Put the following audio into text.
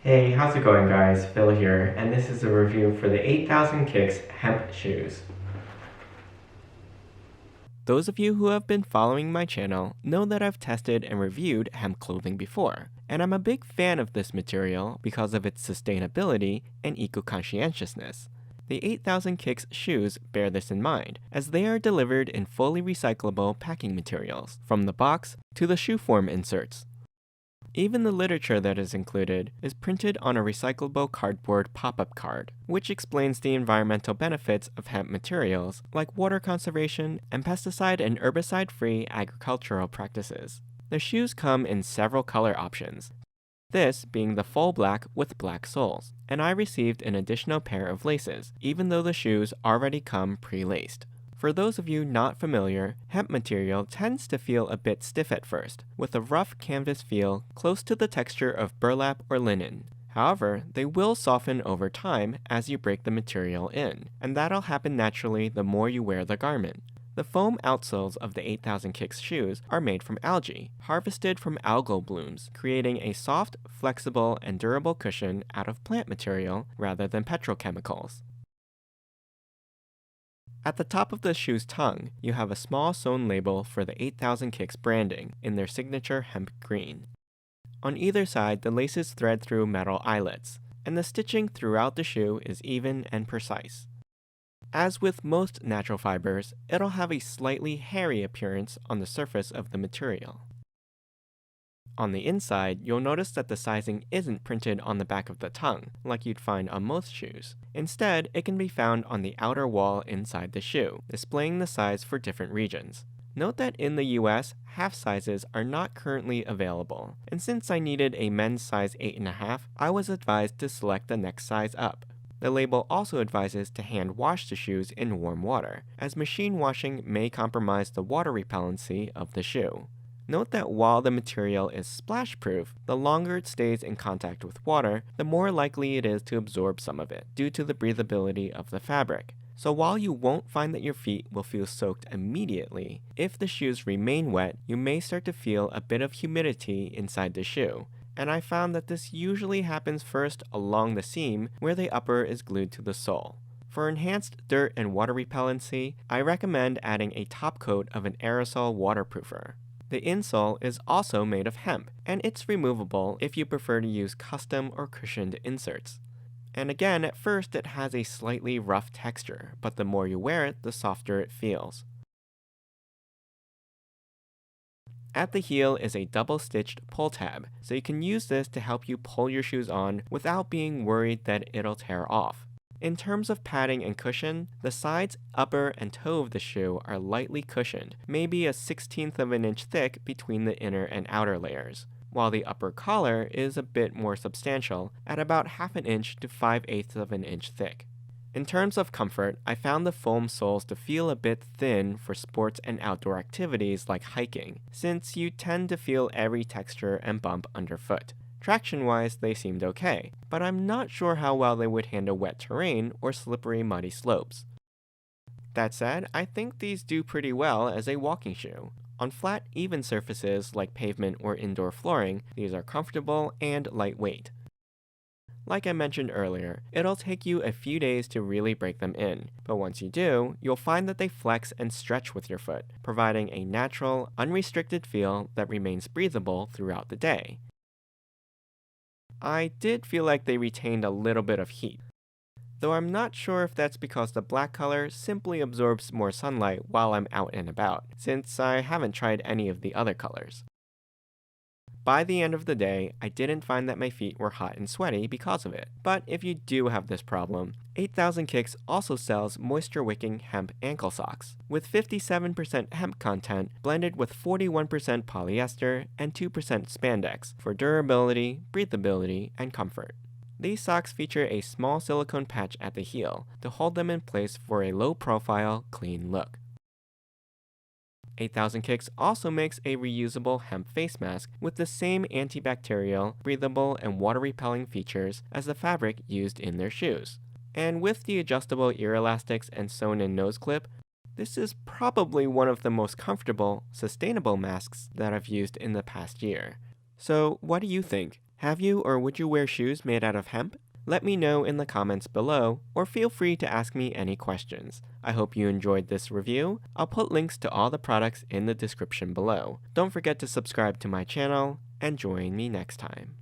Hey, how's it going guys? Phil here, and this is a review for the 8000 Kicks hemp shoes. Those of you who have been following my channel know that I've tested and reviewed hemp clothing before, and I'm a big fan of this material because of its sustainability and eco-conscientiousness. The 8000 Kicks shoes bear this in mind, as they are delivered in fully recyclable packing materials, from the box to the shoe form inserts. Even the literature that is included is printed on a recyclable cardboard pop-up card, which explains the environmental benefits of hemp materials like water conservation and pesticide and herbicide-free agricultural practices. The shoes come in several color options, this being the full black with black soles, and I received an additional pair of laces, even though the shoes already come pre-laced. For those of you not familiar, hemp material tends to feel a bit stiff at first, with a rough canvas feel close to the texture of burlap or linen. However, they will soften over time as you break the material in, and that'll happen naturally the more you wear the garment. The foam outsoles of the 8000 Kicks shoes are made from algae, harvested from algal blooms, creating a soft, flexible, and durable cushion out of plant material rather than petrochemicals. At the top of the shoe's tongue, you have a small sewn label for the 8000 Kicks branding in their signature hemp green. On either side, the laces thread through metal eyelets, and the stitching throughout the shoe is even and precise. As with most natural fibers, it'll have a slightly hairy appearance on the surface of the material. On the inside, you'll notice that the sizing isn't printed on the back of the tongue, like you'd find on most shoes. Instead, it can be found on the outer wall inside the shoe, displaying the size for different regions. Note that in the US, half sizes are not currently available, and since I needed a men's size 8.5, I was advised to select the next size up. The label also advises to hand wash the shoes in warm water, as machine washing may compromise the water repellency of the shoe. Note that while the material is splash-proof, the longer it stays in contact with water, the more likely it is to absorb some of it, due to the breathability of the fabric. So while you won't find that your feet will feel soaked immediately, if the shoes remain wet, you may start to feel a bit of humidity inside the shoe. And I found that this usually happens first along the seam where the upper is glued to the sole. For enhanced dirt and water repellency, I recommend adding a top coat of an aerosol waterproofer. The insole is also made of hemp, and it's removable if you prefer to use custom or cushioned inserts. And again, at first it has a slightly rough texture, but the more you wear it, the softer it feels. At the heel is a double-stitched pull tab, so you can use this to help you pull your shoes on without being worried that it'll tear off. In terms of padding and cushion, the sides, upper, and toe of the shoe are lightly cushioned, maybe a 1/16 of an inch thick between the inner and outer layers, while the upper collar is a bit more substantial, at about 1/2 inch to 5/8 of an inch thick. In terms of comfort, I found the foam soles to feel a bit thin for sports and outdoor activities like hiking, since you tend to feel every texture and bump underfoot. Traction-wise, they seemed okay, but I'm not sure how well they would handle wet terrain or slippery, muddy slopes. That said, I think these do pretty well as a walking shoe. On flat, even surfaces like pavement or indoor flooring, these are comfortable and lightweight. Like I mentioned earlier, it'll take you a few days to really break them in, but once you do, you'll find that they flex and stretch with your foot, providing a natural, unrestricted feel that remains breathable throughout the day. I did feel like they retained a little bit of heat, though I'm not sure if that's because the black color simply absorbs more sunlight while I'm out and about, since I haven't tried any of the other colors. By the end of the day, I didn't find that my feet were hot and sweaty because of it. But if you do have this problem, 8000 Kicks also sells moisture-wicking hemp ankle socks, with 57% hemp content blended with 41% polyester and 2% spandex for durability, breathability, and comfort. These socks feature a small silicone patch at the heel to hold them in place for a low-profile, clean look. 8000 Kicks also makes a reusable hemp face mask with the same antibacterial, breathable, and water-repelling features as the fabric used in their shoes. And with the adjustable ear elastics and sewn-in nose clip, this is probably one of the most comfortable, sustainable masks that I've used in the past year. So what do you think? Have you or would you wear shoes made out of hemp? Let me know in the comments below, or feel free to ask me any questions. I hope you enjoyed this review. I'll put links to all the products in the description below. Don't forget to subscribe to my channel, and join me next time.